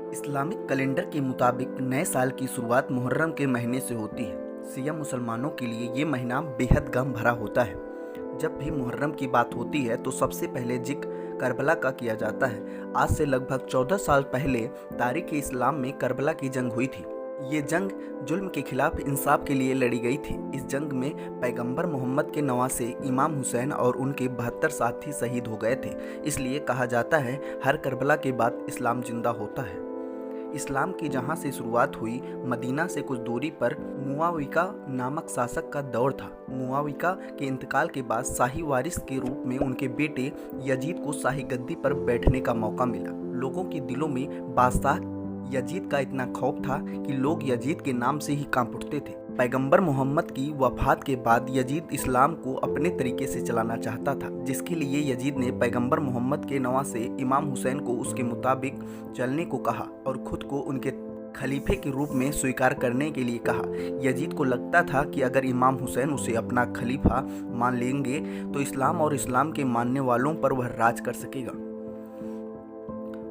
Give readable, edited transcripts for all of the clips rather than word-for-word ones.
Islamic calendar के मुताबिक नए साल की शुरुआत मुहर्रम के महीने से होती है। सिया मुसलमानों के लिए ये महीना बेहद गम भरा होता है। जब भी मुहर्रम की बात होती है तो सबसे पहले जिक्र करबला का किया जाता है। आज से लगभग 14 साल पहले तारीख इस्लाम में करबला की जंग हुई थी। ये जंग जुल्म के खिलाफ इंसाफ के लिए लड़ी गई थी। इस जंग में पैगंबर मोहम्मद के नवासे इमाम हुसैन और उनके 72 साथी शहीद हो गए थे। इसलिए कहा जाता है हर करबला के बाद इस्लाम जिंदा होता है। इस्लाम की जहाँ से शुरुआत हुई, मदीना से कुछ दूरी पर मुआविका नामक शासक का दौर था। मुआविका के इंतकाल के बाद शाही वारिस के रूप में उनके बेटे यजीद को शाही गद्दी पर बैठने का मौका मिला। लोगों के दिलों में बादशाह यजीद का इतना खौफ था कि लोग यजीद के नाम से ही कांप उठते थे। पैगंबर मोहम्मद की वफात के बाद यजीद इस्लाम को अपने तरीके से चलाना चाहता था, जिसके लिए यजीद ने पैगंबर मोहम्मद के नवासे इमाम हुसैन को उसके मुताबिक चलने को कहा और खुद को उनके खलीफे के रूप में स्वीकार करने के लिए कहा। यजीद को लगता था कि अगर इमाम हुसैन उसे अपना खलीफा मान लेंगे तो इस्लाम और इस्लाम के मानने वालों पर वह राज कर सकेगा।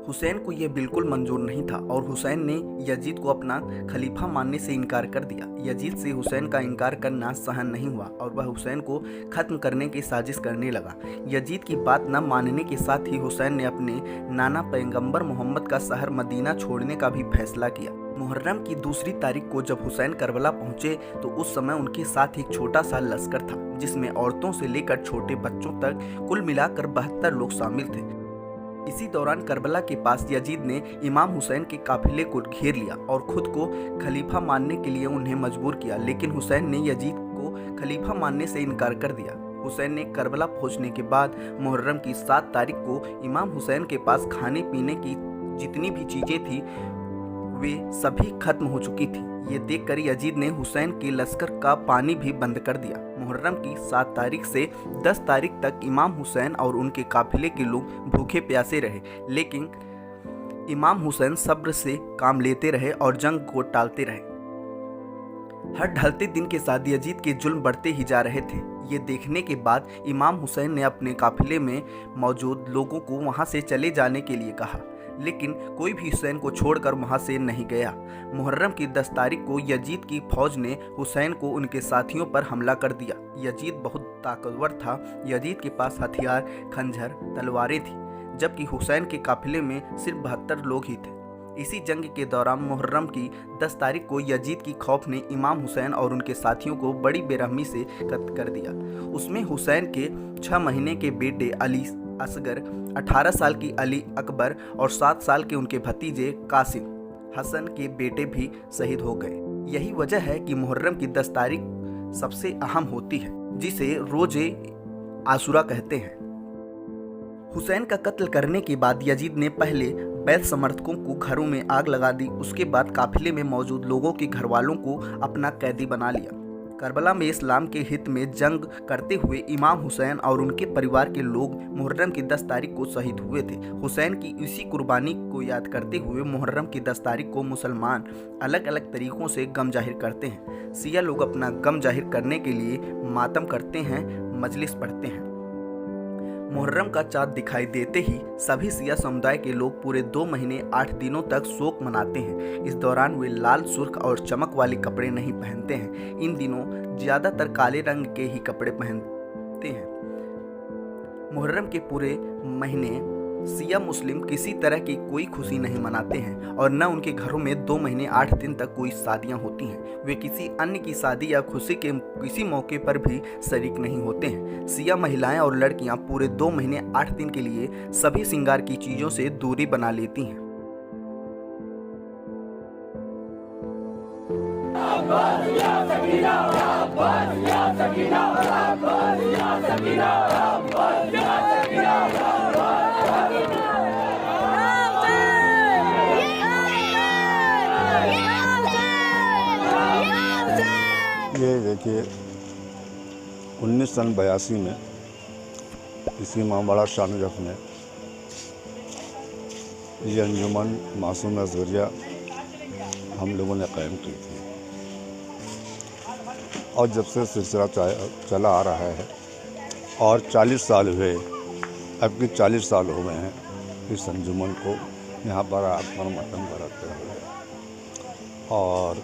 हुसैन को यह बिल्कुल मंजूर नहीं था और हुसैन ने यजीद को अपना खलीफा मानने से इनकार कर दिया। यजीद से हुसैन का इनकार करना सहन नहीं हुआ और वह हुसैन को खत्म करने की साजिश करने लगा। यजीद की बात न मानने के साथ ही हुसैन ने अपने नाना पैगंबर मोहम्मद का शहर मदीना छोड़ने का भी फैसला किया। मुहर्रम की दूसरी तारीख को जब हुसैन करबला पहुंचे तो उस समय उनके साथ एक छोटा सा लश्कर था, जिसमें औरतों से लेकर छोटे बच्चों तक कुल मिलाकर 72 लोग शामिल थे। इसी दौरान करबला के पास यजीद ने इमाम हुसैन के काफिले को घेर लिया और खुद को खलीफा मानने के लिए उन्हें मजबूर किया, लेकिन हुसैन ने यजीद को खलीफा मानने से इनकार कर दिया। हुसैन ने करबला पहुंचने के बाद मुहर्रम की 7 तारीख को इमाम हुसैन के पास खाने पीने की जितनी भी चीज़ें थी वे सभी खत्म हो चुकी थी। ये देखकर यजीद ने हुसैन के लश्कर का पानी भी बंद कर दिया। मुहर्रम की 7 तारीख से 10 तारीख तक इमाम हुसैन और उनके काफिले के लोग भूखे प्यासे रहे, लेकिन इमाम हुसैन सब्र से काम लेते रहे और जंग को टालते रहे। हर ढलते दिन के साथ यजीद के जुल्म बढ़ते ही जा रहे थे। ये देखने के बाद इमाम हुसैन ने अपने काफिले में मौजूद लोगों को वहां से चले जाने के लिए कहा, लेकिन कोई भी हुसैन को छोड़कर वहां से नहीं गया। मुहर्रम की 10 तारीख को यजीद की फौज ने हुसैन को उनके साथियों पर हमला कर दिया। यजीद बहुत ताकतवर था। यजीद के पास हथियार, खंजर, तलवारें थी, जबकि हुसैन के काफिले में सिर्फ 72 लोग ही थे। इसी जंग के दौरान मुहर्रम की 10 तारीख को यजीद की खौफ ने इमाम हुसैन और उनके साथियों को बड़ी बेरहमी से कत्ल कर दिया। उसमें हुसैन के 6 महीने के बेटे अली असगर, 18 साल की अली अकबर और 7 साल के उनके भतीजे कासिम हसन के बेटे भी शहीद हो गए। यही वजह है कि मुहर्रम की 10 तारीख सबसे अहम होती है, जिसे रोजे आशुरा कहते हैं। हुसैन का कत्ल करने के बाद यजीद ने पहले बैत समर्थकों को घरों में आग लगा दी। उसके बाद काफिले में मौजूद लोगों के घरवालों को अपना कैदी बना लिया। करबला में इस्लाम के हित में जंग करते हुए इमाम हुसैन और उनके परिवार के लोग मुहर्रम की 10 तारीख को शहीद हुए थे। हुसैन की इसी कुर्बानी को याद करते हुए मुहर्रम की 10 तारीख को मुसलमान अलग अलग तरीकों से गम जाहिर करते हैं। सिया लोग अपना गम जाहिर करने के लिए मातम करते हैं, मजलिस पढ़ते हैं। मुहर्रम का चाँद दिखाई देते ही सभी सिया समुदाय के लोग पूरे 2 महीने 8 दिनों तक शोक मनाते हैं। इस दौरान वे लाल, सुर्ख और चमक वाले कपड़े नहीं पहनते हैं। इन दिनों ज़्यादातर काले रंग के ही कपड़े पहनते हैं। मुहर्रम के पूरे महीने सिया मुस्लिम किसी तरह की कोई खुशी नहीं मनाते हैं और न उनके घरों में 2 महीने 8 दिन तक कोई शादियां होती हैं। वे किसी अन्य की शादी या खुशी के किसी मौके पर भी शरीक नहीं होते हैं। सिया महिलाएं और लड़कियां पूरे 2 महीने 8 दिन के लिए सभी श्रृंगार की चीज़ों से दूरी बना लेती हैं। ये देखिए 1982 में इसी इमामबाड़ा शाह नजफ़ में ये अंजुमन मासूम असगरिया हम लोगों ने कायम की थी और जब से सिलसिला चला आ रहा है और 40 साल हुए, अब की 40 साल हो गए हैं इस अंजुमन को यहाँ पर आकर मातम कराते हैं। और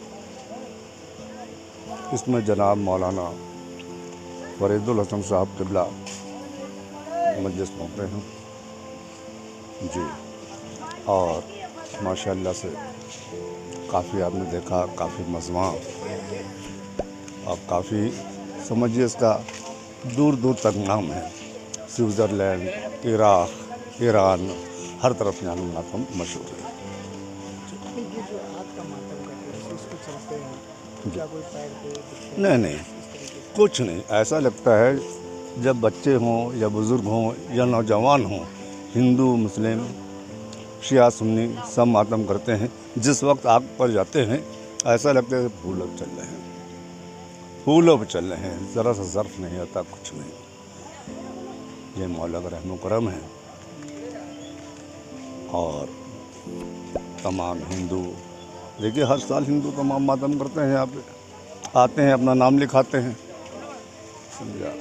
इसमें जनाब मौलाना फरीदुल हसन साहब क़िबला मजलिस पहुँच रहे हैं जी। और माशाअल्लाह से काफ़ी आपने देखा, काफ़ी मजमा और काफ़ी समझिए इसका दूर दूर तक नाम है। स्विट्ज़रलैंड, इराक़, ईरान, हर तरफ यहाँ मातम मशहूर है। ये जो आग का मातम करते हैं इसको चलते हैं, क्या कोई पैर पे दिखते हैं? नहीं नहीं, इस तरीके से कुछ नहीं। ऐसा लगता है जब बच्चे हों या बुज़ुर्ग हों या नौजवान हों, हिंदू मुस्लिम शिया सुन्नी सब मातम करते हैं। जिस वक्त आग पर जाते हैं ऐसा लगता है फूलों पर चल रहे हैं, फूलों पर चल रहे हैं, ज़रा सा ज़र्फ नहीं आता, कुछ नहीं। ये मौला का रहम करम है। और तमाम हिंदू देखिए हर साल हिंदू तमाम मातम करते हैं, यहाँ पे आते हैं, अपना नाम लिखाते हैं, समझा।